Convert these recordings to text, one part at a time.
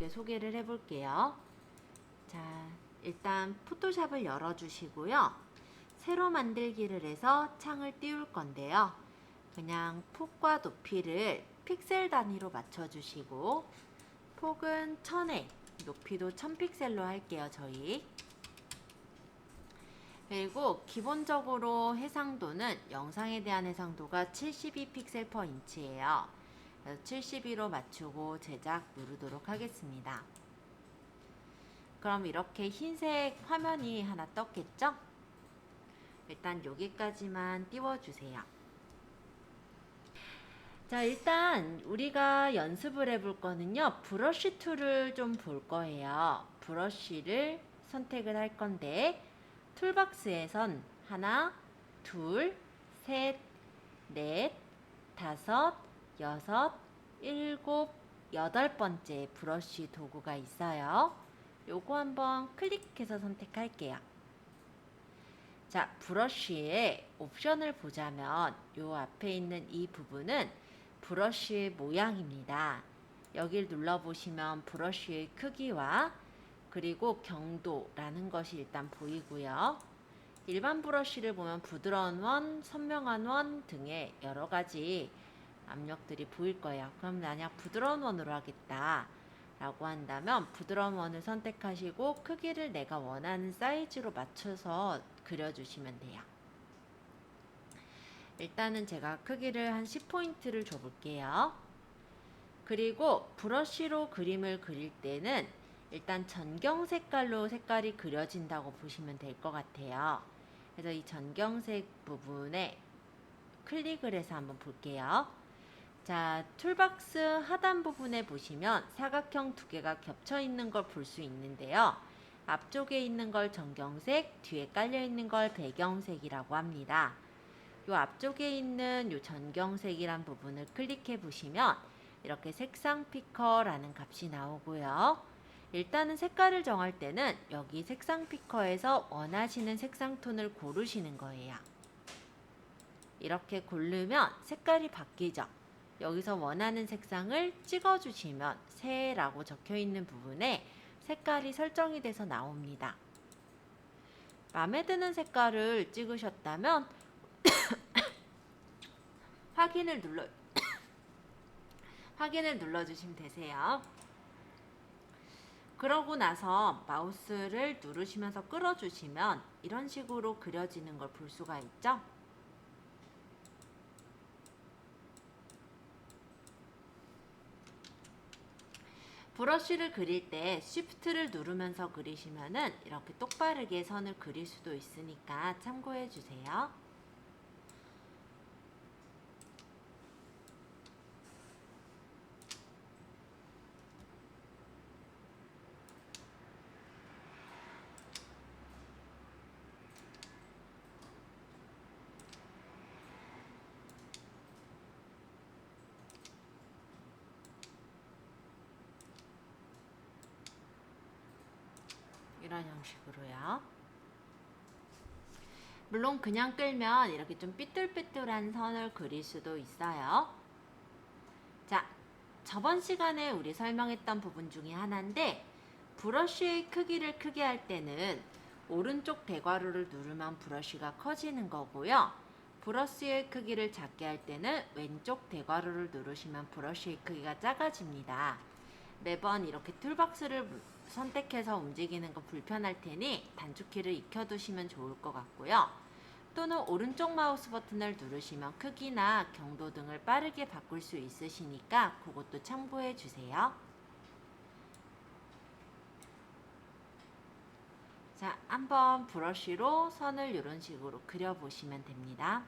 간단하게 소개를 해볼게요. 자, 일단 포토샵을 열어주시고요. 세로 만들기를 해서 창을 띄울 건데요. 그냥 폭과 높이를 픽셀 단위로 맞춰주시고 폭은 1000에 높이도 1000픽셀로 할게요. 저희. 그리고 기본적으로 해상도는 영상에 대한 해상도가 72픽셀 per 인치예요. 72로 맞추고 제작 누르도록 하겠습니다. 그럼 이렇게 흰색 화면이 하나 떴겠죠? 일단 여기까지만 띄워주세요. 자, 일단 우리가 연습을 해볼 거는요. 브러쉬 툴을 좀 볼 거예요. 브러쉬를 선택을 할 건데 툴박스에선 하나, 둘, 셋, 넷, 다섯, 여섯, 일곱, 여덟 번째 브러쉬 도구가 있어요. 요거 한번 클릭해서 선택할게요. 자, 브러쉬의 옵션을 보자면 요 앞에 있는 이 부분은 브러쉬의 모양입니다. 여길 눌러보시면 브러쉬의 크기와 그리고 경도라는 것이 일단 보이고요. 일반 브러쉬를 보면 부드러운 원, 선명한 원 등의 여러 가지 압력들이 보일 거예요. 그럼 만약 부드러운 원으로 하겠다 라고 한다면 부드러운 원을 선택하시고 크기를 내가 원하는 사이즈로 맞춰서 그려주시면 돼요. 일단은 제가 크기를 한 10포인트를 줘볼게요. 그리고 브러쉬로 그림을 그릴 때는 일단 전경 색깔로 색깔이 그려진다고 보시면 될 것 같아요. 그래서 이 전경색 부분에 클릭을 해서 한번 볼게요. 자, 툴박스 하단 부분에 보시면 사각형 두 개가 겹쳐 있는 걸 볼 수 있는데요. 앞쪽에 있는 걸 전경색, 뒤에 깔려 있는 걸 배경색이라고 합니다. 요 앞쪽에 있는 요 전경색이란 부분을 클릭해 보시면 이렇게 색상 피커라는 값이 나오고요. 일단은 색깔을 정할 때는 여기 색상 피커에서 원하시는 색상 톤을 고르시는 거예요. 이렇게 고르면 색깔이 바뀌죠. 여기서 원하는 색상을 찍어주시면 새라고 적혀있는 부분에 색깔이 설정이 돼서 나옵니다. 마음에 드는 색깔을 찍으셨다면 확인을 눌러주시면 되세요. 그러고 나서 마우스를 누르시면서 끌어주시면 이런 식으로 그려지는 걸 볼 수가 있죠. 브러쉬를 그릴 때 Shift를 누르면서 그리시면은 이렇게 똑바르게 선을 그릴 수도 있으니까 참고해 주세요. 이런 형식으로요. 물론 그냥 끌면 이렇게 좀 삐뚤삐뚤한 선을 그릴 수도 있어요. 자, 저번 시간에 우리 설명했던 부분 중에 하나인데 브러쉬의 크기를 크게 할 때는 오른쪽 대괄호를 누르면 브러쉬가 커지는 거고요. 브러쉬의 크기를 작게 할 때는 왼쪽 대괄호를 누르시면 브러쉬의 크기가 작아집니다. 매번 이렇게 툴박스를 선택해서 움직이는 거 불편할 테니 단축키를 익혀두시면 좋을 것 같고요. 또는 오른쪽 마우스 버튼을 누르시면 크기나 경도 등을 빠르게 바꿀 수 있으시니까 그것도 참고해 주세요. 자, 한번 브러쉬로 선을 이런 식으로 그려보시면 됩니다.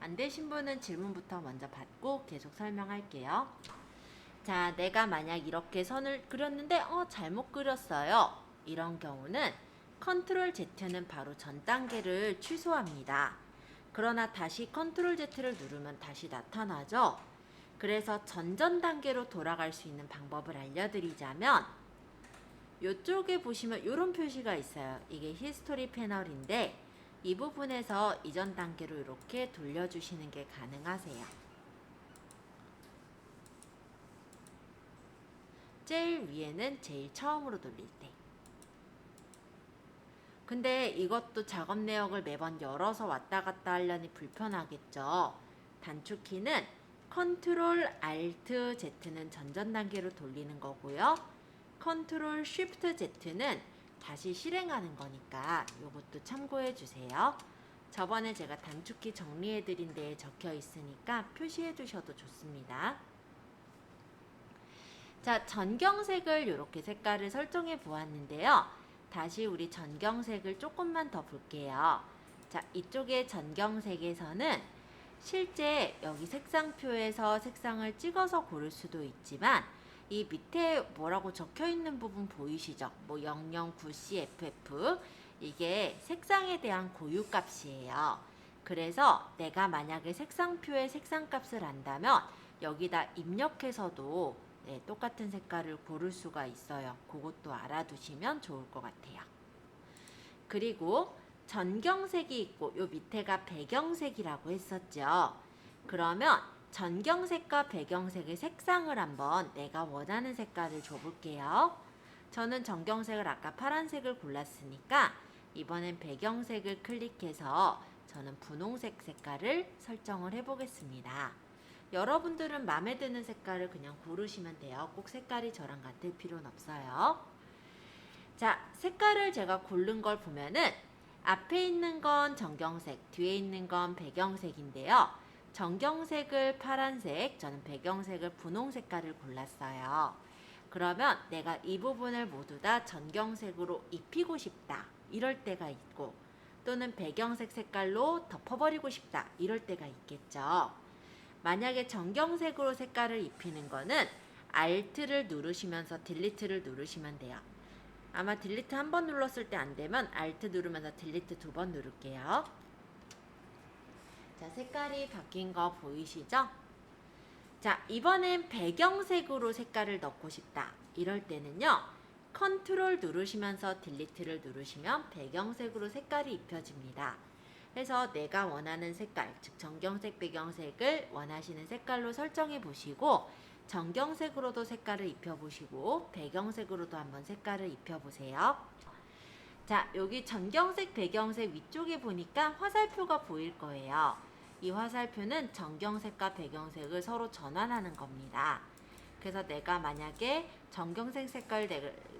안 되신 분은 질문부터 먼저 받고 계속 설명할게요. 자, 내가 만약 이렇게 선을 그렸는데 잘못 그렸어요. 이런 경우는 컨트롤 Z는 바로 전 단계를 취소합니다. 그러나 다시 컨트롤 Z를 누르면 다시 나타나죠. 그래서 전전 단계로 돌아갈 수 있는 방법을 알려드리자면 이쪽에 보시면 이런 표시가 있어요. 이게 히스토리 패널인데 이 부분에서 이전 단계로 이렇게 돌려주시는 게 가능하세요. 제일 위에는 제일 처음으로 돌릴 때. 근데 이것도 작업 내역을 매번 열어서 왔다 갔다 하려니 불편하겠죠. 단축키는 컨트롤 알트 Z는 전전 단계로 돌리는 거고요. 컨트롤 쉬프트 Z는 다시 실행하는 거니까 이것도 참고해 주세요. 저번에 제가 단축키 정리해 드린 데에 적혀 있으니까 표시해 두셔도 좋습니다. 자, 전경색을 이렇게 색깔을 설정해 보았는데요. 다시 우리 전경색을 조금만 더 볼게요. 자, 이쪽에 전경색에서는 실제 여기 색상표에서 색상을 찍어서 고를 수도 있지만 이 밑에 뭐라고 적혀 있는 부분 보이시죠? 뭐 009CFF 이게 색상에 대한 고유값이에요. 그래서 내가 만약에 색상표에 색상값을 안다면 여기다 입력해서도 똑같은 색깔을 고를 수가 있어요. 그것도 알아두시면 좋을 것 같아요. 그리고 전경색이 있고 요 밑에가 배경색이라고 했었죠. 그러면 전경색과 배경색의 색상을 한번 내가 원하는 색깔을 줘볼게요. 저는 전경색을 아까 파란색을 골랐으니까 이번엔 배경색을 클릭해서 저는 분홍색 색깔을 설정을 해보겠습니다. 여러분들은 마음에 드는 색깔을 그냥 고르시면 돼요. 꼭 색깔이 저랑 같을 필요는 없어요. 자, 색깔을 제가 고른 걸 보면은 앞에 있는 건 전경색, 뒤에 있는 건 배경색인데요. 전경색을 파란색, 저는 배경색을 분홍 색깔을 골랐어요. 그러면 내가 이 부분을 모두 다 전경색으로 입히고 싶다. 이럴 때가 있고 또는 배경색 색깔로 덮어버리고 싶다. 이럴 때가 있겠죠. 만약에 전경색으로 색깔을 입히는 거는 Alt를 누르시면서 딜리트를 누르시면 돼요. 아마 딜리트 한 번 눌렀을 때 안 되면 Alt 누르면서 딜리트 두 번 누를게요. 자, 색깔이 바뀐 거 보이시죠? 자, 이번엔 배경색으로 색깔을 넣고 싶다. 이럴 때는요. 컨트롤 누르시면서 딜리트를 누르시면 배경색으로 색깔이 입혀집니다. 그래서 내가 원하는 색깔, 즉 전경색, 배경색을 원하시는 색깔로 설정해 보시고 전경색으로도 색깔을 입혀보시고 배경색으로도 한번 색깔을 입혀보세요. 자, 여기 전경색, 배경색 위쪽에 보니까 화살표가 보일 거예요. 이 화살표는 전경색과 배경색을 서로 전환하는 겁니다. 그래서 내가 만약에 전경색 색깔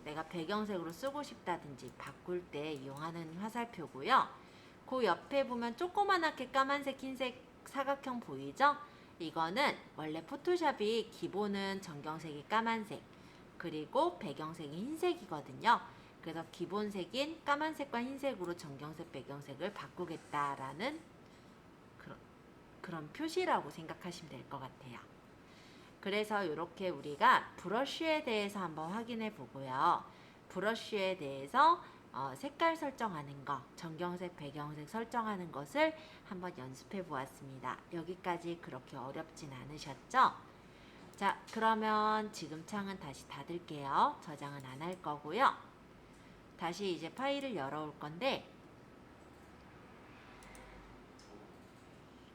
내가 배경색으로 쓰고 싶다든지 바꿀 때 이용하는 화살표고요. 그 옆에 보면 조그만하게 까만색, 흰색 사각형 보이죠? 이거는 원래 포토샵이 기본은 전경색이 까만색 그리고 배경색이 흰색이거든요. 그래서 기본색인 까만색과 흰색으로 전경색, 배경색을 바꾸겠다라는 그런 표시라고 생각하시면 될 것 같아요. 그래서 이렇게 우리가 브러쉬에 대해서 한번 확인해 보고요. 브러쉬에 대해서 색깔 설정하는 거, 전경색, 배경색 설정하는 것을 한번 연습해 보았습니다. 여기까지 그렇게 어렵진 않으셨죠? 자, 그러면 지금 창은 다시 닫을게요. 저장은 안 할 거고요. 다시 이제 파일을 열어올 건데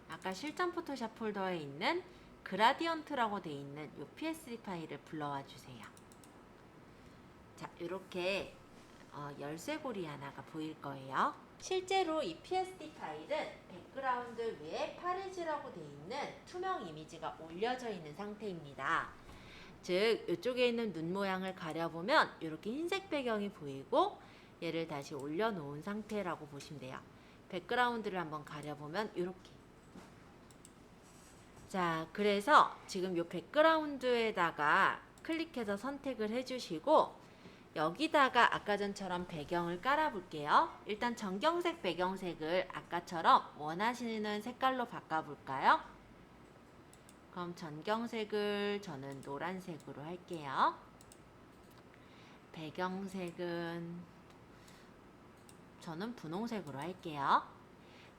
아까 실전 포토샵 폴더에 있는 그라디언트라고 돼 있는 이 PSD 파일을 불러와 주세요. 자, 이렇게 열쇠고리 하나가 보일 거예요. 실제로 이 PSD 파일은 백그라운드 위에 파리즈라고 돼 있는 투명 이미지가 올려져 있는 상태입니다. 즉 이쪽에 있는 눈 모양을 가려보면 이렇게 흰색 배경이 보이고 얘를 다시 올려놓은 상태라고 보시면 돼요. 백그라운드를 한번 가려보면 이렇게. 자, 그래서 지금 이 백그라운드에다가 클릭해서 선택을 해주시고 여기다가 아까 전처럼 배경을 깔아 볼게요. 일단 전경색, 배경색을 아까처럼 원하시는 색깔로 바꿔볼까요? 그럼 전경색을 저는 노란색으로 할게요. 배경색은 저는 분홍색으로 할게요.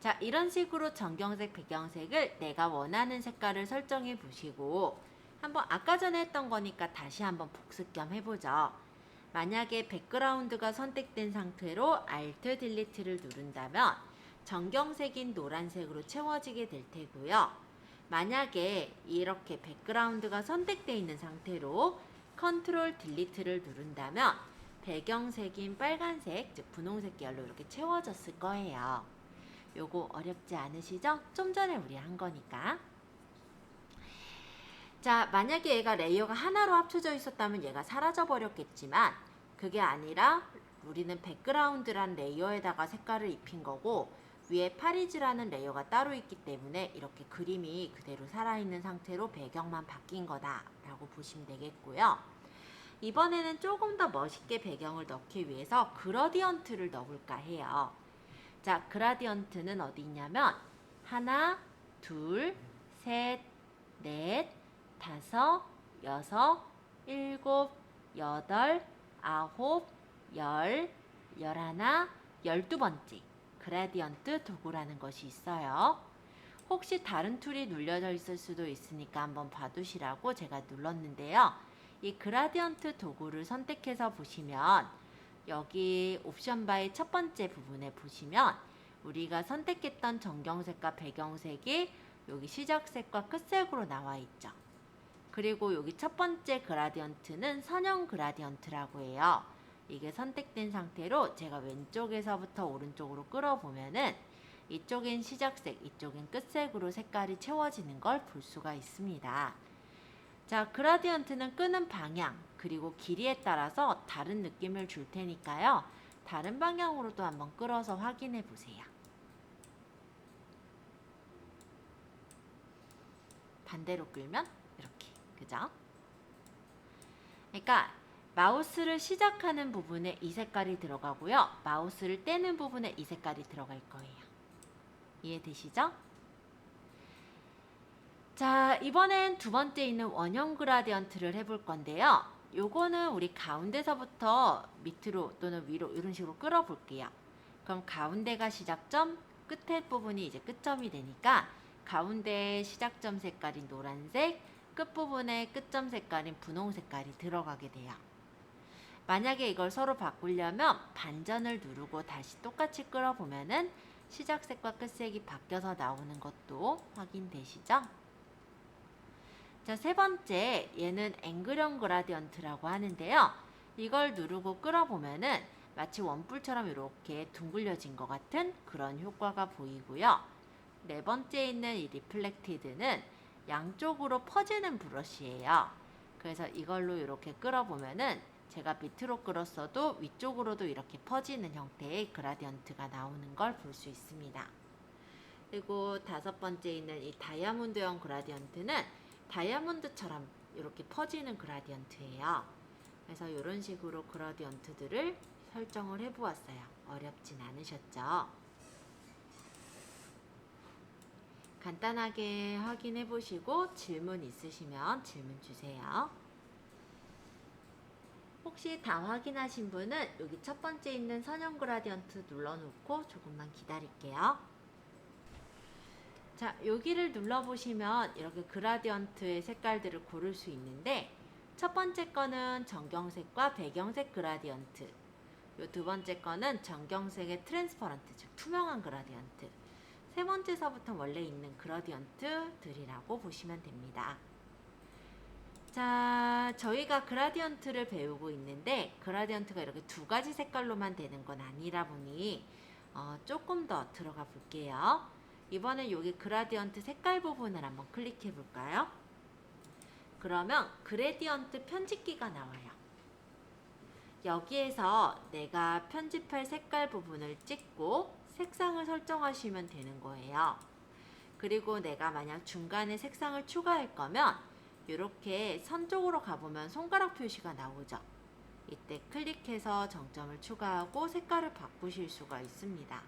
자, 이런 식으로 전경색, 배경색을 내가 원하는 색깔을 설정해 보시고 한번 아까 전에 했던 거니까 다시 한번 복습 겸 해보죠. 만약에 백그라운드가 선택된 상태로 Alt 딜리트를 누른다면 전경색인 노란색으로 채워지게 될 테고요. 만약에 이렇게 백그라운드가 선택되어 있는 상태로 컨트롤 딜리트를 누른다면 배경색인 빨간색, 즉 분홍색 계열로 이렇게 채워졌을 거예요. 요거 어렵지 않으시죠? 좀 전에 우리 한 거니까. 자, 만약에 얘가 레이어가 하나로 합쳐져 있었다면 얘가 사라져 버렸겠지만 그게 아니라 우리는 백그라운드란 레이어에다가 색깔을 입힌 거고 위에 파리즈라는 레이어가 따로 있기 때문에 이렇게 그림이 그대로 살아있는 상태로 배경만 바뀐 거다 라고 보시면 되겠고요. 이번에는 조금 더 멋있게 배경을 넣기 위해서 그라디언트를 넣어볼까 해요. 자, 그라디언트는 어디 있냐면 하나, 둘, 셋, 넷, 다섯, 여섯, 일곱, 여덟, 아홉, 열, 열하나, 12번째 그라디언트 도구라는 것이 있어요. 혹시 다른 툴이 눌려져 있을 수도 있으니까 한번 봐두시라고 제가 눌렀는데요. 이 그라디언트 도구를 선택해서 보시면 여기 옵션 바의 첫 번째 부분에 보시면 우리가 선택했던 전경색과 배경색이 여기 시작색과 끝색으로 나와 있죠. 그리고 여기 첫 번째 그라디언트는 선형 그라디언트라고 해요. 이게 선택된 상태로 제가 왼쪽에서부터 오른쪽으로 끌어보면은 이쪽엔 시작색, 이쪽엔 끝색으로 색깔이 채워지는 걸 볼 수가 있습니다. 자, 그라디언트는 끄는 방향 그리고 길이에 따라서 다른 느낌을 줄 테니까요. 다른 방향으로도 한번 끌어서 확인해 보세요. 반대로 끌면 이렇게, 그죠? 그러니까 마우스를 시작하는 부분에 이 색깔이 들어가고요. 마우스를 떼는 부분에 이 색깔이 들어갈 거예요. 이해되시죠? 자, 이번엔 두 번째 있는 원형 그라디언트를 해볼 건데요. 요거는 우리 가운데서부터 밑으로 또는 위로 이런 식으로 끌어볼게요. 그럼 가운데가 시작점, 끝에 부분이 이제 끝점이 되니까 가운데 시작점 색깔인 노란색, 끝부분에 끝점 색깔인 분홍 색깔이 들어가게 돼요. 만약에 이걸 서로 바꾸려면 반전을 누르고 다시 똑같이 끌어보면은 시작색과 끝색이 바뀌어서 나오는 것도 확인되시죠? 자, 세 번째, 얘는 앵글형 그라디언트라고 하는데요. 이걸 누르고 끌어보면은 마치 원뿔처럼 이렇게 둥글려진 것 같은 그런 효과가 보이고요. 네 번째 있는 이 리플렉티드는 양쪽으로 퍼지는 브러쉬예요. 그래서 이걸로 이렇게 끌어보면은 제가 밑으로 끌었어도 위쪽으로도 이렇게 퍼지는 형태의 그라디언트가 나오는 걸 볼 수 있습니다. 그리고 다섯 번째 있는 이 다이아몬드형 그라디언트는 다이아몬드처럼 이렇게 퍼지는 그라디언트예요. 그래서 이런 식으로 그라디언트들을 설정을 해보았어요. 어렵진 않으셨죠? 간단하게 확인해 보시고 질문 있으시면 질문 주세요. 혹시 다 확인하신 분은 여기 첫 번째 있는 선형 그라디언트 눌러놓고 조금만 기다릴게요. 자, 여기를 눌러보시면 이렇게 그라디언트의 색깔들을 고를 수 있는데 첫 번째 거는 전경색과 배경색 그라디언트, 요 두 번째 거는 전경색의 트랜스퍼런트, 즉 투명한 그라디언트, 세 번째서부터 원래 있는 그라디언트들이라고 보시면 됩니다. 자, 저희가 그라디언트를 배우고 있는데 그라디언트가 이렇게 두 가지 색깔로만 되는 건 아니라 보니 조금 더 들어가 볼게요. 이번엔 여기 그라디언트 색깔 부분을 한번 클릭해 볼까요? 그러면 그레디언트 편집기가 나와요. 여기에서 내가 편집할 색깔 부분을 찍고 색상을 설정하시면 되는 거예요. 그리고 내가 만약 중간에 색상을 추가할 거면 이렇게 선 쪽으로 가보면 손가락 표시가 나오죠. 이때 클릭해서 정점을 추가하고 색깔을 바꾸실 수가 있습니다.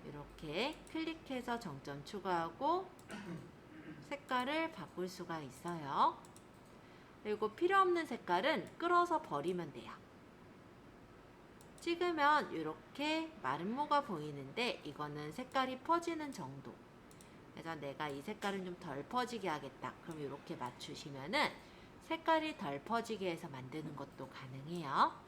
이렇게 클릭해서 정점 추가하고 색깔을 바꿀 수가 있어요. 그리고 필요 없는 색깔은 끌어서 버리면 돼요. 찍으면 이렇게 마름모가 보이는데 이거는 색깔이 퍼지는 정도. 그래서 내가 이 색깔은 좀 덜 퍼지게 하겠다. 그럼 이렇게 맞추시면은 색깔이 덜 퍼지게 해서 만드는 것도 가능해요.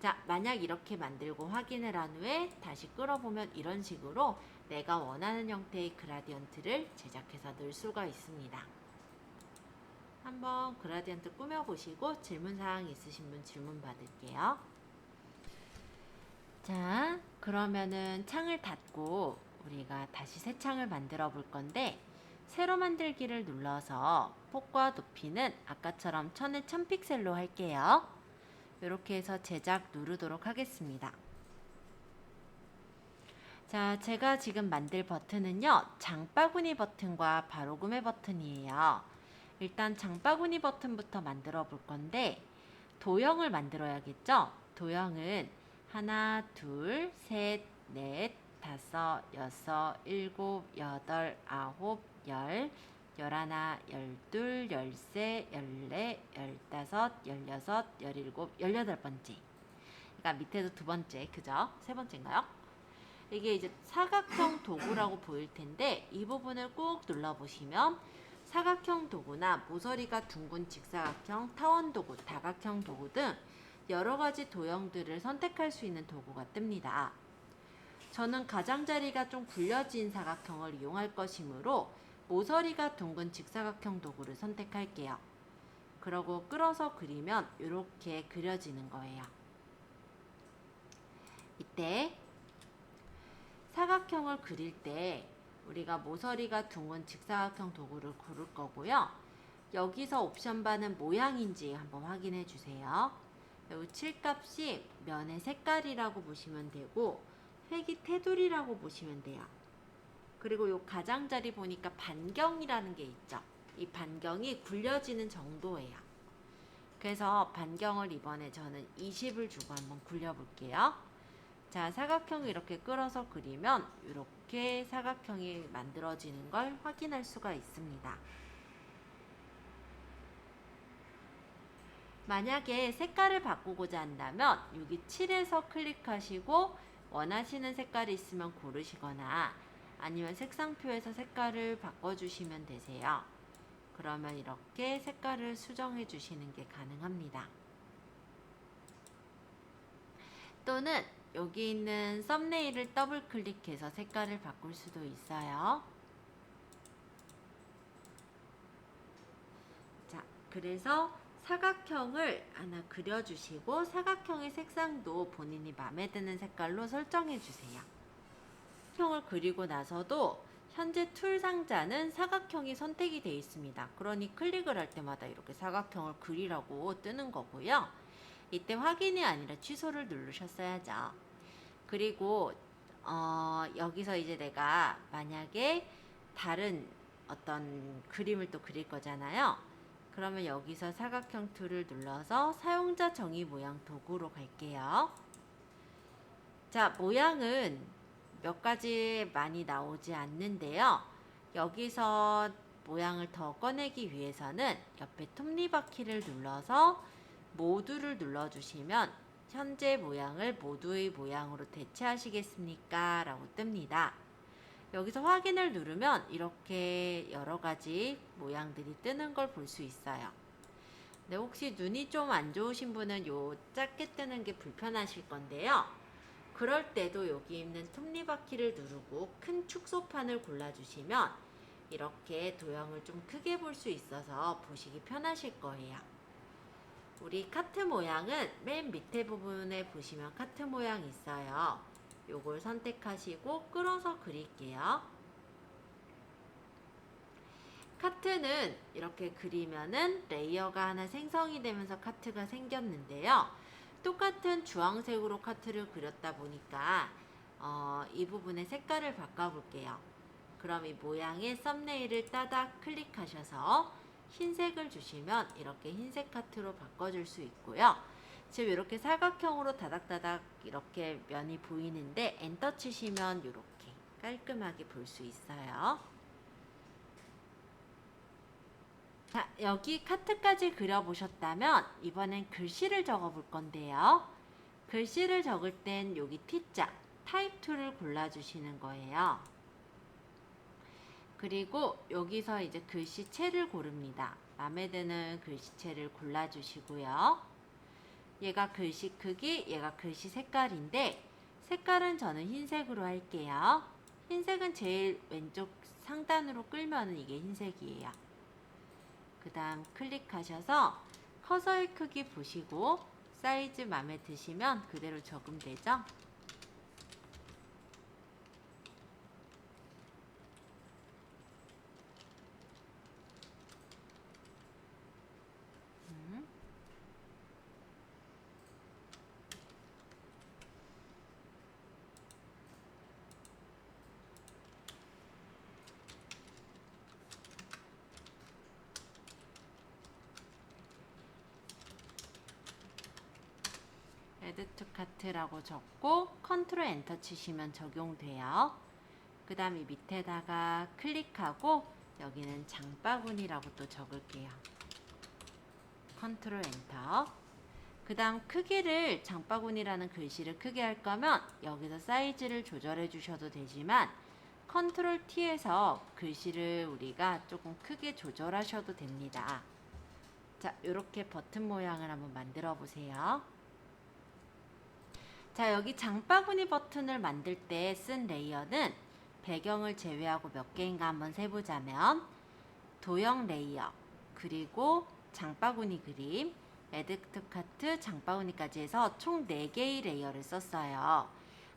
자, 만약 이렇게 만들고 확인을 한 후에 다시 끌어보면 이런 식으로 내가 원하는 형태의 그라디언트를 제작해서 넣을 수가 있습니다. 한번 그라디언트 꾸며보시고 질문사항 있으신 분 질문 받을게요. 자, 그러면은 창을 닫고 우리가 다시 새 창을 만들어 볼 건데, 새로 만들기를 눌러서 폭과 높이는 아까처럼 1000에 1000픽셀로 할게요. 이렇게 해서 제작 누르도록 하겠습니다. 자, 제가 지금 만들 버튼은요, 장바구니 버튼과 바로구매 버튼이에요. 일단 장바구니 버튼부터 만들어 볼 건데, 도형을 만들어야겠죠? 도형은 하나, 둘, 셋, 넷, 다섯, 여섯, 일곱, 여덟, 아홉, 열, 열하나, 열둘, 열세, 열네, 열다섯, 열여섯, 열일곱, 열여덟 번째. 그러니까 밑에도 두 번째, 그죠? 세 번째인가요? 이게 이제 사각형 도구라고 보일 텐데, 이 부분을 꾹 눌러보시면 사각형 도구나 모서리가 둥근 직사각형, 타원 도구, 다각형 도구 등 여러 가지 도형들을 선택할 수 있는 도구가 뜹니다. 저는 가장자리가 좀 굴려진 사각형을 이용할 것이므로 모서리가 둥근 직사각형 도구를 선택할게요. 그러고 끌어서 그리면 이렇게 그려지는 거예요. 이때 사각형을 그릴 때 우리가 모서리가 둥근 직사각형 도구를 고를 거고요. 여기서 옵션 바는 모양인지 한번 확인해 주세요. 여기 칠값이 면의 색깔이라고 보시면 되고, 획이 테두리라고 보시면 돼요. 그리고 요 가장자리 보니까 반경이라는 게 있죠. 이 반경이 굴려지는 정도예요. 그래서 반경을 이번에 저는 20을 주고 한번 굴려볼게요. 자, 사각형을 이렇게 끌어서 그리면 이렇게 사각형이 만들어지는 걸 확인할 수가 있습니다. 만약에 색깔을 바꾸고자 한다면 여기 7에서 클릭하시고 원하시는 색깔이 있으면 고르시거나 아니면 색상표에서 색깔을 바꿔주시면 되세요. 그러면 이렇게 색깔을 수정해 주시는 게 가능합니다. 또는 여기 있는 썸네일을 더블 클릭해서 색깔을 바꿀 수도 있어요. 자, 그래서 사각형을 하나 그려주시고 사각형의 색상도 본인이 마음에 드는 색깔로 설정해 주세요. 사각형을 그리고 나서도 현재 툴 상자는 사각형이 선택이 되어 있습니다. 그러니 클릭을 할 때마다 이렇게 사각형을 그리라고 뜨는 거고요. 이때 확인이 아니라 취소를 누르셨어야죠. 그리고 여기서 이제 내가 만약에 다른 어떤 그림을 또 그릴 거잖아요. 그러면 여기서 사각형 툴을 눌러서 사용자 정의 모양 도구로 갈게요. 자, 모양은 몇 가지 많이 나오지 않는데요. 여기서 모양을 더 꺼내기 위해서는 옆에 톱니바퀴를 눌러서 모두를 눌러주시면 현재 모양을 모두의 모양으로 대체하시겠습니까? 라고 뜹니다. 여기서 확인을 누르면 이렇게 여러 가지 모양들이 뜨는 걸 볼 수 있어요. 근데 혹시 눈이 좀 안 좋으신 분은 요 작게 뜨는 게 불편하실 건데요. 그럴 때도 여기 있는 톱니바퀴를 누르고 큰 축소판을 골라주시면 이렇게 도형을 좀 크게 볼 수 있어서 보시기 편하실 거예요. 우리 카트 모양은 맨 밑에 부분에 보시면 카트 모양 있어요. 요걸 선택하시고 끌어서 그릴게요. 카트는 이렇게 그리면은 레이어가 하나 생성이 되면서 카트가 생겼는데요. 똑같은 주황색으로 카트를 그렸다 보니까 이 부분의 색깔을 바꿔볼게요. 그럼 이 모양의 썸네일을 따닥 클릭하셔서 흰색을 주시면 이렇게 흰색 카트로 바꿔줄 수 있고요. 지금 이렇게 사각형으로 다닥다닥 이렇게 면이 보이는데 엔터 치시면 이렇게 깔끔하게 볼 수 있어요. 자, 여기 카트까지 그려보셨다면 이번엔 글씨를 적어 볼 건데요. 글씨를 적을 땐 여기 T자, 타입 툴을 골라주시는 거예요. 그리고 여기서 이제 글씨체를 고릅니다. 마음에 드는 글씨체를 골라주시고요. 얘가 글씨 크기, 얘가 글씨 색깔인데 색깔은 저는 흰색으로 할게요. 흰색은 제일 왼쪽 상단으로 끌면 이게 흰색이에요. 그 다음 클릭하셔서 커서의 크기 보시고 사이즈 마음에 드시면 그대로 적용되죠. Add to Cart라고 적고 컨트롤 엔터 치시면 적용돼요. 그 다음에 밑에다가 클릭하고 여기는 장바구니라고 또 적을게요. 컨트롤 엔터. 그 다음 크기를 장바구니라는 글씨를 크게 할 거면 여기서 사이즈를 조절해 주셔도 되지만 컨트롤 T에서 글씨를 우리가 조금 크게 조절하셔도 됩니다. 자, 이렇게 버튼 모양을 한번 만들어 보세요. 자, 여기 장바구니 버튼을 만들 때 쓴 레이어는 배경을 제외하고 몇 개인가 한번 세보자면 도형 레이어, 그리고 장바구니 그림, Add to Cart, 장바구니까지 해서 총 4개의 레이어를 썼어요.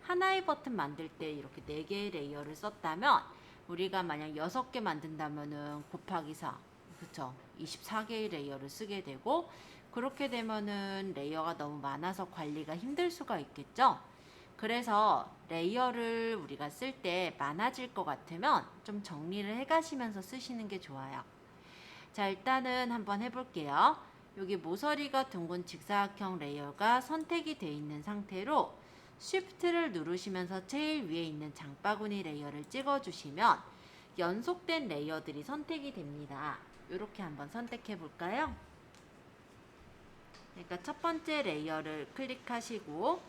하나의 버튼 만들 때 이렇게 4개의 레이어를 썼다면 우리가 만약 6개 만든다면은 곱하기 4, 그쵸? 24개의 레이어를 쓰게 되고 그렇게 되면은 레이어가 너무 많아서 관리가 힘들 수가 있겠죠? 그래서 레이어를 우리가 쓸 때 많아질 것 같으면 좀 정리를 해 가시면서 쓰시는 게 좋아요. 자, 일단은 한번 해볼게요. 여기 모서리가 둥근 직사각형 레이어가 선택이 되어 있는 상태로 Shift를 누르시면서 제일 위에 있는 장바구니 레이어를 찍어주시면 연속된 레이어들이 선택이 됩니다. 이렇게 한번 선택해 볼까요? 그러니까 첫 번째 레이어를 클릭하시고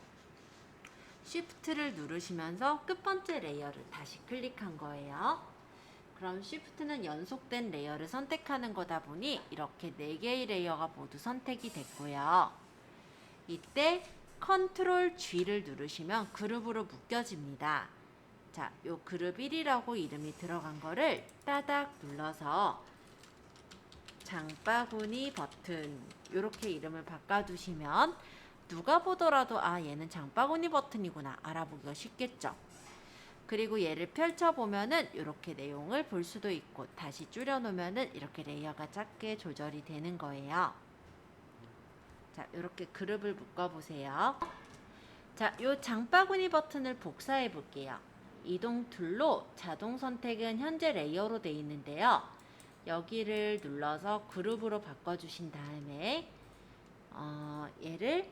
Shift를 누르시면서 끝 번째 레이어를 다시 클릭한 거예요. 그럼 Shift는 연속된 레이어를 선택하는 거다 보니 이렇게 4개의 레이어가 모두 선택이 됐고요. 이때 Ctrl G를 누르시면 그룹으로 묶여집니다. 자, 요 그룹 1이라고 이름이 들어간 거를 따닥 눌러서 장바구니 버튼 이렇게 이름을 바꿔두시면 누가 보더라도 아, 얘는 장바구니 버튼이구나 알아보기가 쉽겠죠. 그리고 얘를 펼쳐보면은 이렇게 내용을 볼 수도 있고 다시 줄여놓으면은 이렇게 레이어가 작게 조절이 되는 거예요. 자, 이렇게 그룹을 묶어보세요. 자, 요 장바구니 버튼을 복사해 볼게요. 이동 툴로 자동 선택은 현재 레이어로 되어 있는데요. 여기를 눌러서 그룹으로 바꿔주신 다음에 얘를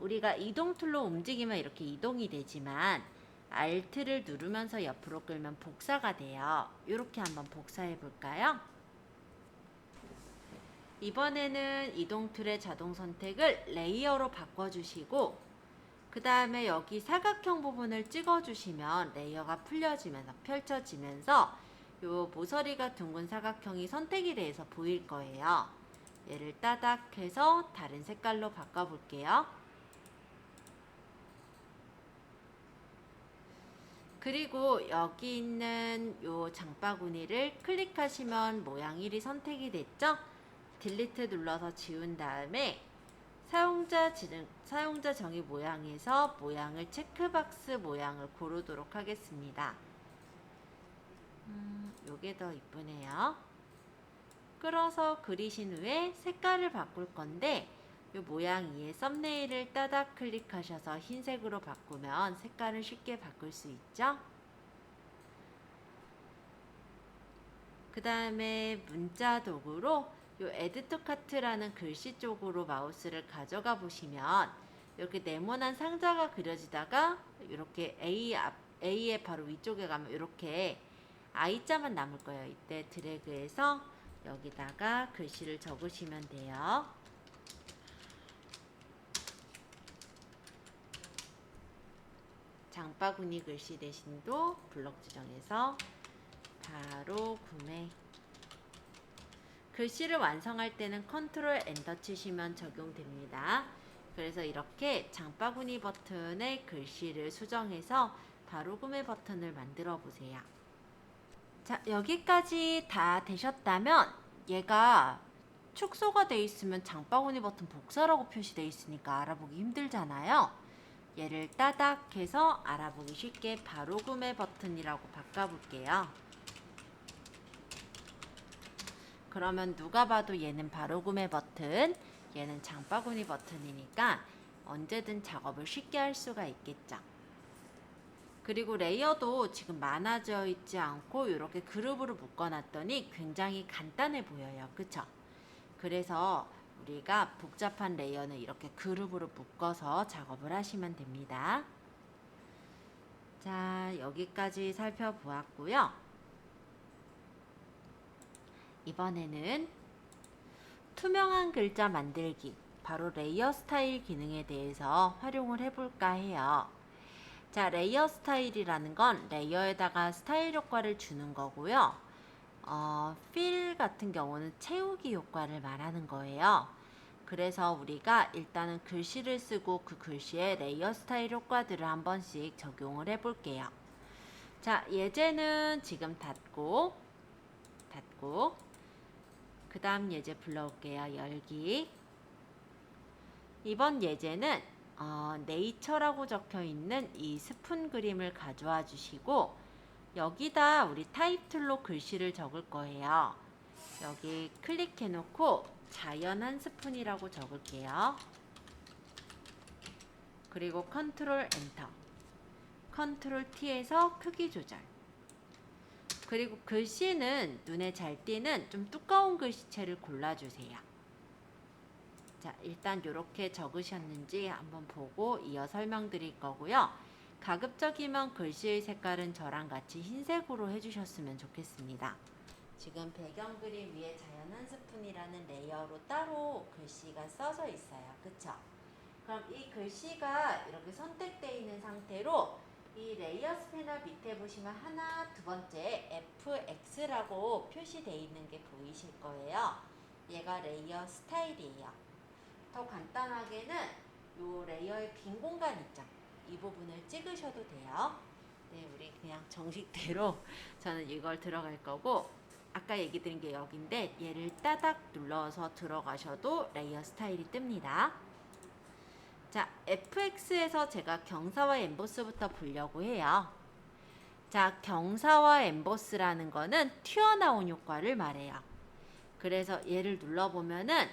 우리가 이동 툴로 움직이면 이렇게 이동이 되지만 Alt를 누르면서 옆으로 끌면 복사가 돼요. 이렇게 한번 복사해 볼까요? 이번에는 이동 툴의 자동 선택을 레이어로 바꿔주시고 그 다음에 여기 사각형 부분을 찍어주시면 레이어가 풀려지면서 펼쳐지면서 요 모서리가 둥근 사각형이 선택이 돼서 보일 거예요. 얘를 따닥 해서 다른 색깔로 바꿔볼게요. 그리고 여기 있는 요 장바구니를 클릭하시면 모양 1이 선택이 됐죠? 딜리트 눌러서 지운 다음에 사용자 정의 모양에서 모양을 체크박스 모양을 고르도록 하겠습니다. 요게 더 이쁘네요. 끌어서 그리신 후에 색깔을 바꿀 건데 요 모양 위에 썸네일을 따닥 클릭하셔서 흰색으로 바꾸면 색깔을 쉽게 바꿀 수 있죠. 그 다음에 문자 도구로 요 Add to Cart라는 글씨 쪽으로 마우스를 가져가 보시면 이렇게 네모난 상자가 그려지다가 이렇게 A의 바로 위쪽에 가면 이렇게 I자만 남을 거예요. 이때 드래그해서 여기다가 글씨를 적으시면 돼요. 장바구니 글씨 대신도 블럭 지정해서 바로 구매. 글씨를 완성할 때는 컨트롤 엔터 치시면 적용됩니다. 그래서 이렇게 장바구니 버튼에 글씨를 수정해서 바로 구매 버튼을 만들어 보세요. 자, 여기까지 다 되셨다면 얘가 축소가 돼 있으면 장바구니 버튼 복사라고 표시돼 있으니까 알아보기 힘들잖아요. 얘를 따닥 해서 알아보기 쉽게 바로 구매 버튼이라고 바꿔볼게요. 그러면 누가 봐도 얘는 바로 구매 버튼, 얘는 장바구니 버튼이니까 언제든 작업을 쉽게 할 수가 있겠죠. 그리고 레이어도 지금 많아져 있지 않고 이렇게 그룹으로 묶어놨더니 굉장히 간단해 보여요. 그쵸? 그래서 우리가 복잡한 레이어는 이렇게 그룹으로 묶어서 작업을 하시면 됩니다. 자, 여기까지 살펴보았고요. 이번에는 투명한 글자 만들기, 바로 레이어 스타일 기능에 대해서 활용을 해볼까 해요. 자, 레이어 스타일이라는 건 레이어에다가 스타일 효과를 주는 거고요. 필 같은 경우는 채우기 효과를 말하는 거예요. 그래서 우리가 일단은 글씨를 쓰고 그 글씨에 레이어 스타일 효과들을 한 번씩 적용을 해볼게요. 자, 예제는 지금 닫고 그 다음 예제 불러올게요. 열기. 이번 예제는 네이처라고 적혀 있는 이 스푼 그림을 가져와 주시고 여기다 우리 타입 툴로 글씨를 적을 거예요. 여기 클릭해 놓고 자연 한 스푼이라고 적을게요. 그리고 컨트롤 엔터, 컨트롤 T에서 크기 조절. 그리고 글씨는 눈에 잘 띄는 좀 두꺼운 글씨체를 골라주세요. 자, 일단 이렇게 적으셨는지 한번 보고 이어 설명드릴 거고요. 가급적이면 글씨의 색깔은 저랑 같이 흰색으로 해주셨으면 좋겠습니다. 지금 배경 그림 위에 자연 한 스푼이라는 레이어로 따로 글씨가 써져 있어요. 그쵸? 그럼 이 글씨가 이렇게 선택되어 있는 상태로 이 레이어 스패너 밑에 보시면 하나, 두 번째 FX라고 표시되어 있는 게 보이실 거예요. 얘가 레이어 스타일이에요. 더 간단하게는 이 레이어의 빈 공간 있죠? 이 부분을 찍으셔도 돼요. 네, 우리 그냥 정식대로 저는 이걸 들어갈 거고 아까 얘기 드린 게 여기인데 얘를 따닥 눌러서 들어가셔도 레이어 스타일이 뜹니다. 자, FX에서 제가 경사와 엠보스부터 보려고 해요. 자, 경사와 엠보스라는 거는 튀어나온 효과를 말해요. 그래서 얘를 눌러보면은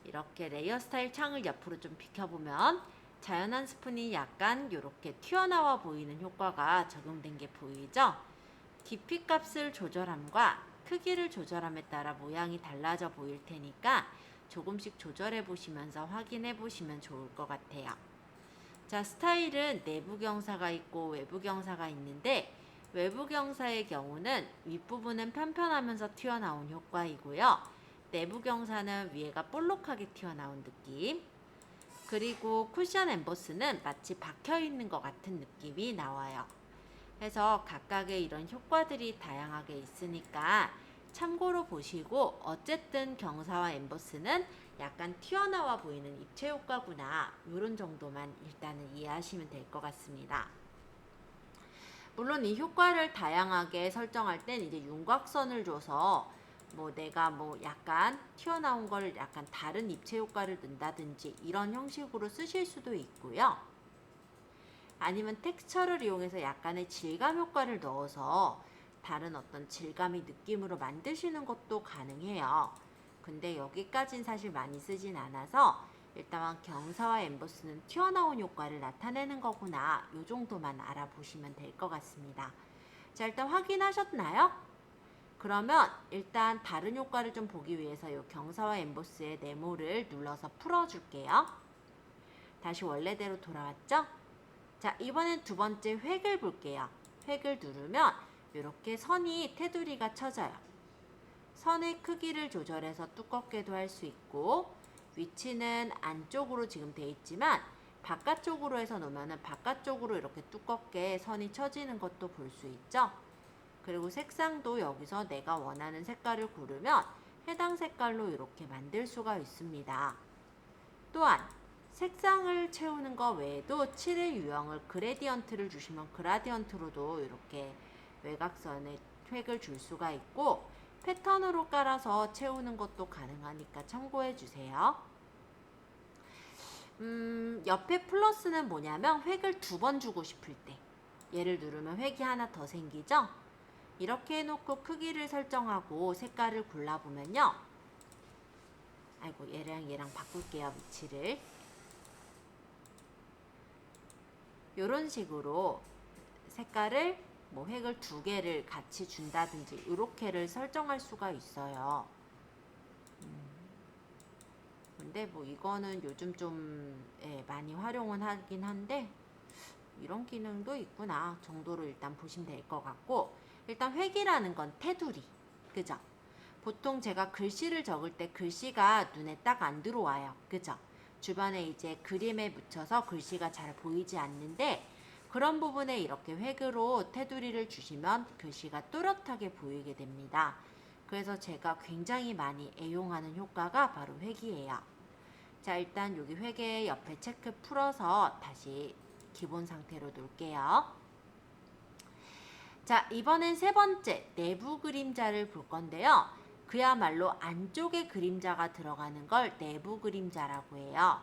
이렇게 레이어 스타일 창을 옆으로 좀 비켜보면 자연한 스푼이 약간 이렇게 튀어나와 보이는 효과가 적용된 게 보이죠? 깊이 값을 조절함과 크기를 조절함에 따라 모양이 달라져 보일 테니까 조금씩 조절해 보시면서 확인해 보시면 좋을 것 같아요. 자, 스타일은 내부 경사가 있고 외부 경사가 있는데 외부 경사의 경우는 윗부분은 편편하면서 튀어나온 효과이고요. 내부 경사는 위에가 볼록하게 튀어나온 느낌. 그리고 쿠션 엠보스는 마치 박혀 있는 것 같은 느낌이 나와요. 그래서 각각의 이런 효과들이 다양하게 있으니까 참고로 보시고 어쨌든 경사와 엠보스는 약간 튀어나와 보이는 입체 효과구나 이런 정도만 일단은 이해하시면 될 것 같습니다. 물론 이 효과를 다양하게 설정할 땐 이제 윤곽선을 줘서 뭐 내가 뭐 약간 튀어나온 걸 약간 다른 입체 효과를 넣는다든지 이런 형식으로 쓰실 수도 있고요. 아니면 텍스처를 이용해서 약간의 질감 효과를 넣어서 다른 어떤 질감의 느낌으로 만드시는 것도 가능해요. 근데 여기까진 사실 많이 쓰진 않아서 일단 경사와 엠보스는 튀어나온 효과를 나타내는 거구나 요 정도만 알아보시면 될 것 같습니다. 자, 일단 확인하셨나요? 그러면 일단 다른 효과를 좀 보기 위해서 이 경사와 엠보스의 네모를 눌러서 풀어줄게요. 다시 원래대로 돌아왔죠? 자, 이번엔 두 번째 획을 볼게요. 획을 누르면 이렇게 선이 테두리가 쳐져요. 선의 크기를 조절해서 두껍게도 할 수 있고 위치는 안쪽으로 지금 돼 있지만 바깥쪽으로 해서 놓으면 바깥쪽으로 이렇게 두껍게 선이 쳐지는 것도 볼 수 있죠. 그리고 색상도 여기서 내가 원하는 색깔을 고르면 해당 색깔로 이렇게 만들 수가 있습니다. 또한 색상을 채우는 것 외에도 칠의 유형을 그레디언트를 주시면 그라디언트로도 이렇게 외곽선에 획을 줄 수가 있고 패턴으로 깔아서 채우는 것도 가능하니까 참고해 주세요. 옆에 플러스는 뭐냐면 획을 2번 주고 싶을 때 얘를 누르면 획이 하나 더 생기죠? 이렇게 해놓고 크기를 설정하고 색깔을 골라보면요. 아이고, 얘랑 바꿀게요, 위치를. 이런 식으로 색깔을 뭐 획을 2개를 같이 준다든지 이렇게를 설정할 수가 있어요. 근데 뭐 이거는 요즘 좀 많이 활용은 하긴 한데 이런 기능도 있구나 정도로 일단 보시면 될 것 같고, 일단 획이라는 건 테두리, 그죠? 보통 제가 글씨를 적을 때 글씨가 눈에 딱 안 들어와요, 그죠? 주변에 이제 그림에 묻혀서 글씨가 잘 보이지 않는데 그런 부분에 이렇게 획으로 테두리를 주시면 글씨가 또렷하게 보이게 됩니다. 그래서 제가 굉장히 많이 애용하는 효과가 바로 획이에요. 자, 일단 여기 획의 옆에 체크 풀어서 다시 기본 상태로 놓을게요. 자, 이번엔 세 번째 내부 그림자를 볼 건데요. 그야말로 안쪽에 그림자가 들어가는 걸 내부 그림자라고 해요.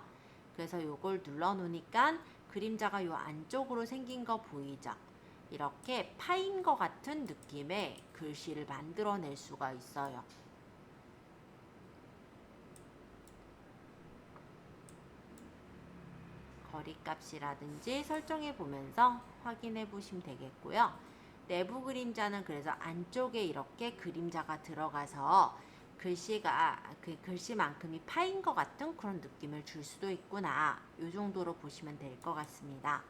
그래서 요걸 눌러 놓으니까 그림자가 요 안쪽으로 생긴 거 보이죠? 이렇게 파인 것 같은 느낌의 글씨를 만들어낼 수가 있어요. 거리값이라든지 설정해 보면서 확인해 보시면 되겠고요. 내부 그림자는 그래서 안쪽에 이렇게 그림자가 들어가서 글씨가 그 글씨만큼이 파인 것 같은 그런 느낌을 줄 수도 있구나. 이 정도로 보시면 될 것 같습니다.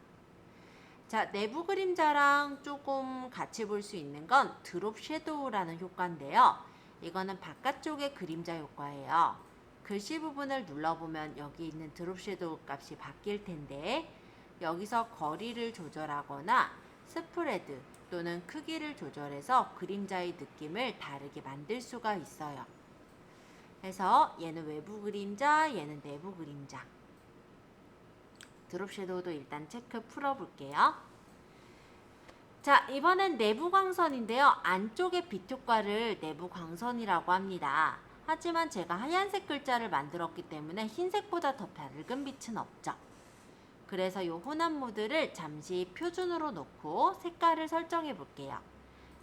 자, 내부 그림자랑 조금 같이 볼 수 있는 건 드롭 섀도우라는 효과인데요. 이거는 바깥쪽의 그림자 효과예요. 글씨 부분을 눌러보면 여기 있는 드롭 섀도우 값이 바뀔 텐데 여기서 거리를 조절하거나 스프레드 또는 크기를 조절해서 그림자의 느낌을 다르게 만들 수가 있어요. 그래서 얘는 외부 그림자, 얘는 내부 그림자. 드롭 섀도우도 일단 체크 풀어볼게요. 자, 이번엔 내부 광선인데요. 안쪽의 빛 효과를 내부 광선이라고 합니다. 하지만 제가 하얀색 글자를 만들었기 때문에 흰색보다 더 밝은 빛은 없죠. 그래서 이 혼합 모드를 잠시 표준으로 놓고 색깔을 설정해 볼게요.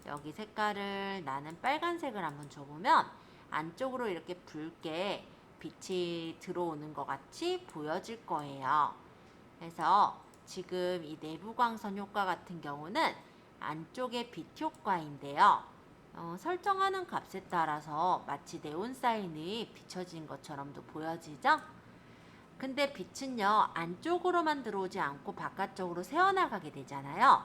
여기 색깔을 나는 빨간색을 한번 줘보면 안쪽으로 이렇게 붉게 빛이 들어오는 것 같이 보여질 거예요. 그래서 지금 이 내부 광선 효과 같은 경우는 안쪽의 빛 효과인데요. 설정하는 값에 따라서 마치 네온 사인이 비춰진 것처럼도 보여지죠? 근데 빛은요, 안쪽으로만 들어오지 않고 바깥쪽으로 새어나가게 되잖아요.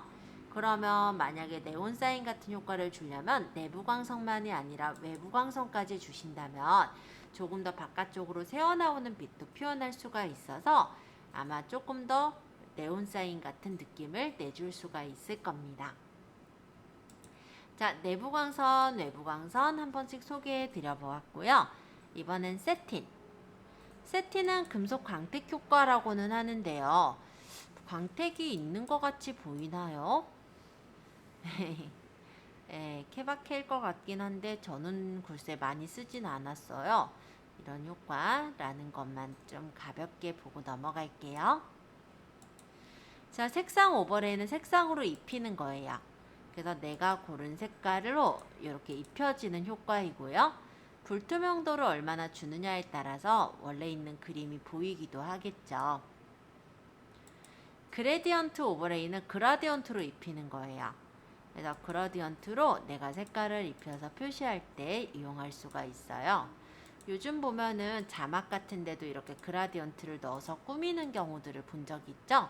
그러면 만약에 네온 사인 같은 효과를 주려면 내부 광선만이 아니라 외부 광선까지 주신다면 조금 더 바깥쪽으로 새어나오는 빛도 표현할 수가 있어서 아마 조금 더 네온 사인 같은 느낌을 내줄 수가 있을 겁니다. 자, 내부 광선, 외부 광선 한 번씩 소개해 드려 보았고요. 이번엔 세틴. 세틴은 금속 광택 효과라고는 하는데요. 광택이 있는 것 같이 보이나요? 케바케일 것 같긴 한데 저는 글쎄 많이 쓰진 않았어요. 이런 효과라는 것만 좀 가볍게 보고 넘어갈게요. 자, 색상 오버레이는 색상으로 입히는 거예요. 그래서 내가 고른 색깔로 이렇게 입혀지는 효과이고요. 불투명도를 얼마나 주느냐에 따라서 원래 있는 그림이 보이기도 하겠죠. 그레디언트 오버레이는 그라디언트로 입히는 거예요. 그래서 그라디언트로 내가 색깔을 입혀서 표시할 때 이용할 수가 있어요. 요즘 보면은 자막 같은 데도 이렇게 그라디언트를 넣어서 꾸미는 경우들을 본 적 있죠?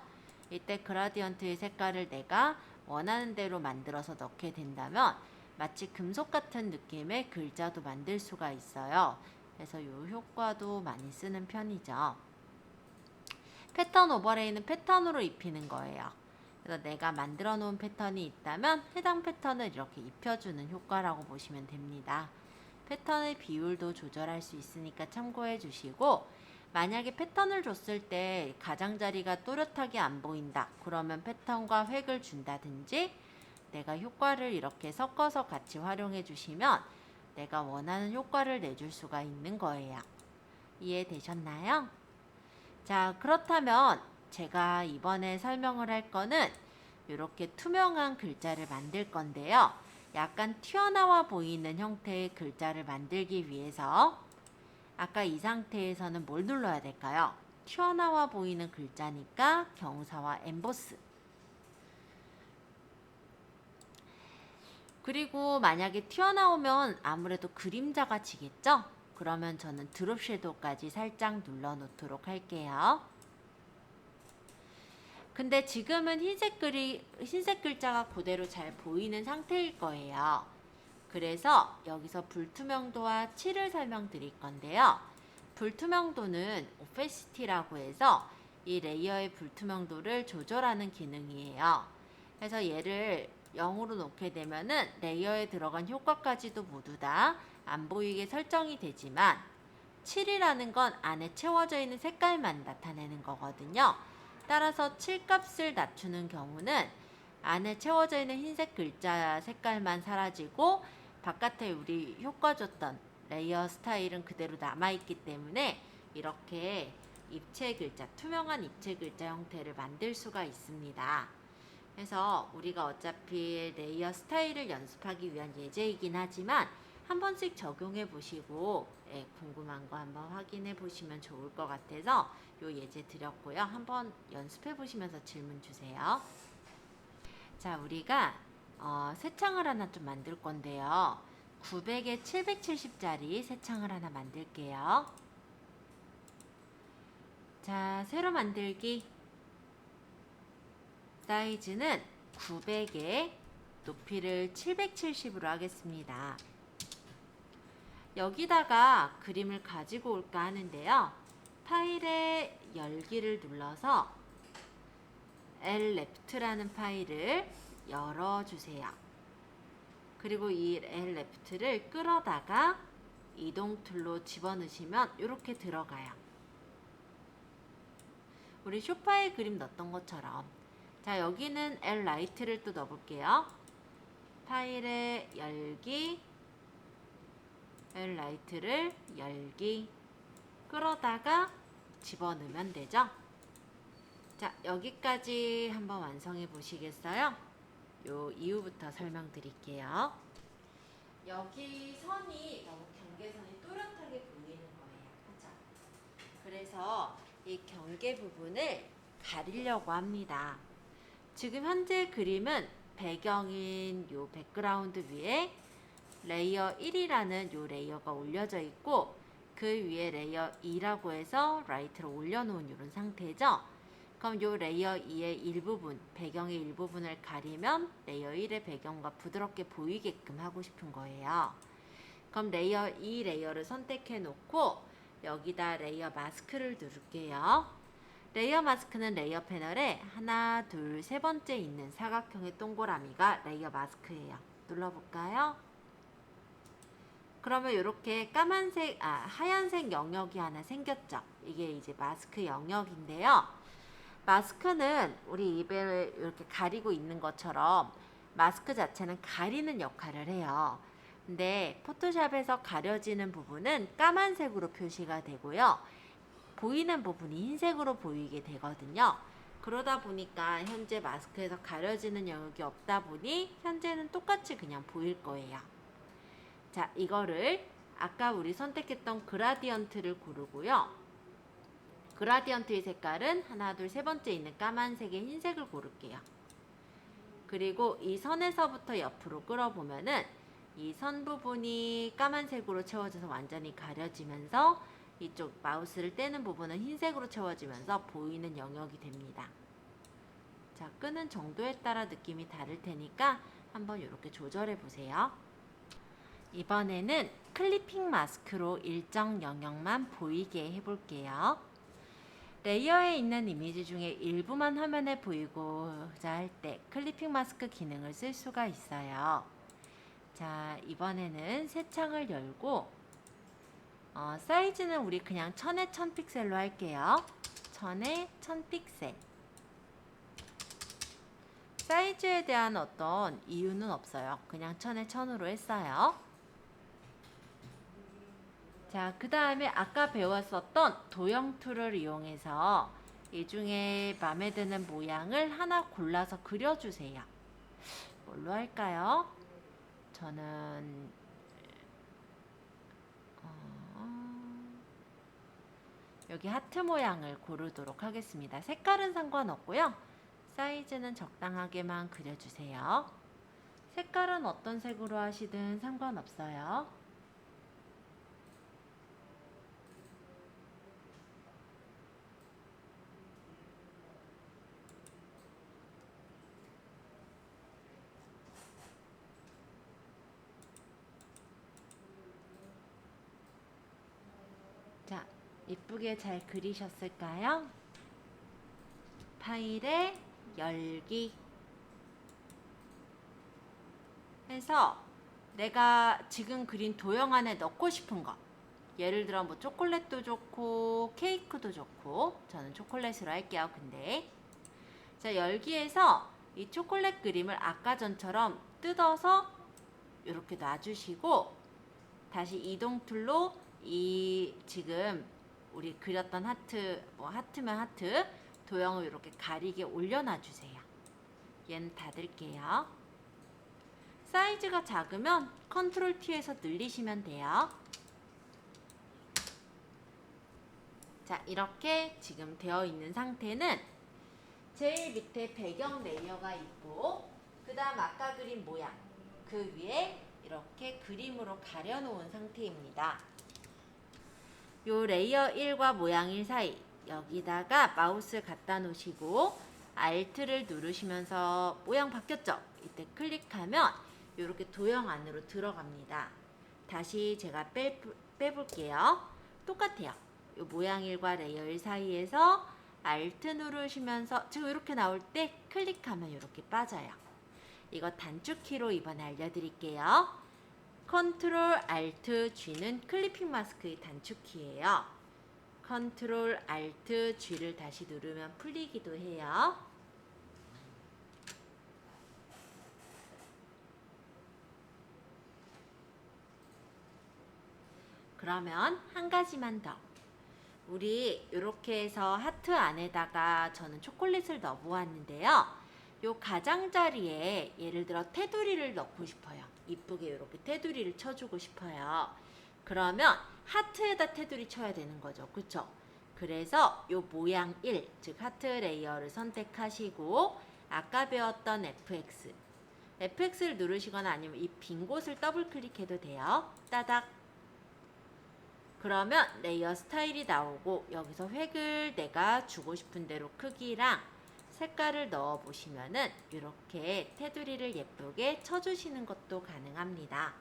이때 그라디언트의 색깔을 내가 원하는 대로 만들어서 넣게 된다면 마치 금속 같은 느낌의 글자도 만들 수가 있어요. 그래서 이 효과도 많이 쓰는 편이죠. 패턴 오버레이는 패턴으로 입히는 거예요. 그래서 내가 만들어 놓은 패턴이 있다면 해당 패턴을 이렇게 입혀주는 효과라고 보시면 됩니다. 패턴의 비율도 조절할 수 있으니까 참고해 주시고, 만약에 패턴을 줬을 때 가장자리가 또렷하게 안 보인다. 그러면 패턴과 획을 준다든지 내가 효과를 이렇게 섞어서 같이 활용해 주시면 내가 원하는 효과를 내줄 수가 있는 거예요. 이해되셨나요? 자, 그렇다면 제가 이번에 설명을 할 거는 이렇게 투명한 글자를 만들 건데요. 약간 튀어나와 보이는 형태의 글자를 만들기 위해서 아까 이 상태에서는 뭘 눌러야 될까요? 튀어나와 보이는 글자니까 경사와 엠보스. 그리고 만약에 튀어나오면 아무래도 그림자가 지겠죠? 그러면 저는 드롭 섀도우까지 살짝 눌러 놓도록 할게요. 근데 지금은 흰색 글자가 그대로 잘 보이는 상태일 거예요. 그래서 여기서 불투명도와 칠을 설명드릴 건데요. 불투명도는 오페시티라고 해서 이 레이어의 불투명도를 조절하는 기능이에요. 그래서 얘를 0으로 놓게 되면은 레이어에 들어간 효과까지도 모두 다 안 보이게 설정이 되지만 7이라는 건 안에 채워져 있는 색깔만 나타내는 거거든요. 따라서 7 값을 낮추는 경우는 안에 채워져 있는 흰색 글자 색깔만 사라지고 바깥에 우리 효과 줬던 레이어 스타일은 그대로 남아있기 때문에 이렇게 입체 글자, 투명한 입체 글자 형태를 만들 수가 있습니다. 그래서 우리가 어차피 레이어 스타일을 연습하기 위한 예제이긴 하지만 한 번씩 적용해 보시고 궁금한 거 한번 확인해 보시면 좋을 것 같아서 요 예제 드렸고요. 한번 연습해 보시면서 질문 주세요. 자, 우리가 새 창을 하나 좀 만들 건데요. 900에 770짜리 새 창을 하나 만들게요. 자, 새로 만들기. 사이즈는 900에 높이를 770으로 하겠습니다. 여기다가 그림을 가지고 올까 하는데요. 파일에 열기를 눌러서 Lleft라는 파일을 열어주세요. 그리고 이 Lleft를 끌어다가 이동 툴로 집어넣으시면 이렇게 들어가요. 우리 소파에 그림 넣었던 것처럼. 자, 여기는 Llight를 또 넣어볼게요. 파일에 열기, Llight를 열기, 끌어다가 집어넣으면 되죠. 자, 여기까지 한번 완성해 보시겠어요? 요 이후부터 설명드릴게요. 여기 선이 너무 경계선이 또렷하게 보이는 거예요. 그죠? 그래서 이 경계 부분을 가리려고 합니다. 지금 현재 그림은 배경인 요 백그라운드 위에 레이어 1이라는 요 레이어가 올려져 있고 그 위에 레이어 2라고 해서 라이트를 올려놓은 이런 상태죠. 그럼 요 레이어 2의 일부분, 배경의 일부분을 가리면 레이어 1의 배경과 부드럽게 보이게끔 하고 싶은 거예요. 그럼 레이어 2 레이어를 선택해 놓고 여기다 레이어 마스크를 누를게요. 레이어 마스크는 레이어 패널에 하나, 둘, 세 번째 있는 사각형의 동그라미가 레이어 마스크예요. 눌러볼까요? 그러면 이렇게 하얀색 영역이 하나 생겼죠. 이게 이제 마스크 영역인데요. 마스크는 우리 입을 이렇게 가리고 있는 것처럼 마스크 자체는 가리는 역할을 해요. 근데 포토샵에서 가려지는 부분은 까만색으로 표시가 되고요. 보이는 부분이 흰색으로 보이게 되거든요. 그러다 보니까 현재 마스크에서 가려지는 영역이 없다 보니 현재는 똑같이 그냥 보일 거예요. 자, 이거를 아까 우리 선택했던 그라디언트를 고르고요. 그라디언트의 색깔은 하나, 둘, 세 번째 있는 까만색의 흰색을 고를게요. 그리고 이 선에서부터 옆으로 끌어보면은 이 선 부분이 까만색으로 채워져서 완전히 가려지면서 이쪽 마우스를 떼는 부분은 흰색으로 채워지면서 보이는 영역이 됩니다. 자, 끄는 정도에 따라 느낌이 다를 테니까 한번 이렇게 조절해 보세요. 이번에는 클리핑 마스크로 일정 영역만 보이게 해볼게요. 레이어에 있는 이미지 중에 일부만 화면에 보이고자 할 때 클리핑 마스크 기능을 쓸 수가 있어요. 자, 이번에는 새 창을 열고 사이즈는 우리 그냥 1000에 1000픽셀로 할게요. 1000에 1000픽셀. 사이즈에 대한 어떤 이유는 없어요. 그냥 1000에 1000으로 했어요. 자, 그 다음에 아까 배웠었던 도형 툴을 이용해서 이 중에 마음에 드는 모양을 하나 골라서 그려주세요. 뭘로 할까요? 저는 여기 하트 모양을 고르도록 하겠습니다. 색깔은 상관없고요. 사이즈는 적당하게만 그려주세요. 색깔은 어떤 색으로 하시든 상관없어요. 자, 이쁘게 잘 그리셨을까요? 파일에 열기 해서 내가 지금 그린 도형 안에 넣고 싶은 거, 예를 들어 뭐 초콜릿도 좋고 케이크도 좋고, 저는 초콜릿으로 할게요. 근데 자, 열기에서 이 초콜릿 그림을 아까 전처럼 뜯어서 이렇게 놔주시고, 다시 이동 툴로 이 지금 우리 그렸던 하트, 뭐 하트면 하트 도형을 이렇게 가리게 올려놔 주세요. 얘는 닫을게요. 사이즈가 작으면 컨트롤 T에서 늘리시면 돼요. 자, 이렇게 지금 되어 있는 상태는 제일 밑에 배경 레이어가 있고, 그 다음 아까 그린 모양, 그 위에 이렇게 그림으로 가려놓은 상태입니다. 요 레이어 1과 모양 1 사이, 여기다가 마우스 갖다 놓으시고 Alt를 누르시면서 모양 바뀌었죠? 이때 클릭하면 이렇게 도형 안으로 들어갑니다. 다시 제가 빼볼게요. 똑같아요. 이 모양 1과 레이어 1 사이에서 Alt 누르시면서 지금 이렇게 나올 때 클릭하면 이렇게 빠져요. 이거 단축키로 이번에 알려드릴게요. 컨트롤 Alt G는 클리핑 마스크의 단축키예요. 컨트롤 Alt G를 다시 누르면 풀리기도 해요. 그러면 한 가지만 더. 우리 이렇게 해서 하트 안에다가 저는 초콜릿을 넣어보았는데요. 요 가장자리에 예를 들어 테두리를 넣고 싶어요. 이쁘게 이렇게 테두리를 쳐주고 싶어요. 그러면 하트에다 테두리 쳐야 되는 거죠. 그쵸? 그래서 요 모양 1, 즉 하트 레이어를 선택하시고 아까 배웠던 FX를 누르시거나 아니면 이 빈 곳을 더블 클릭해도 돼요. 따닥. 그러면 레이어 스타일이 나오고, 여기서 획을 내가 주고 싶은 대로 크기랑 색깔을 넣어 보시면은 이렇게 테두리를 예쁘게 쳐주시는 것도 가능합니다.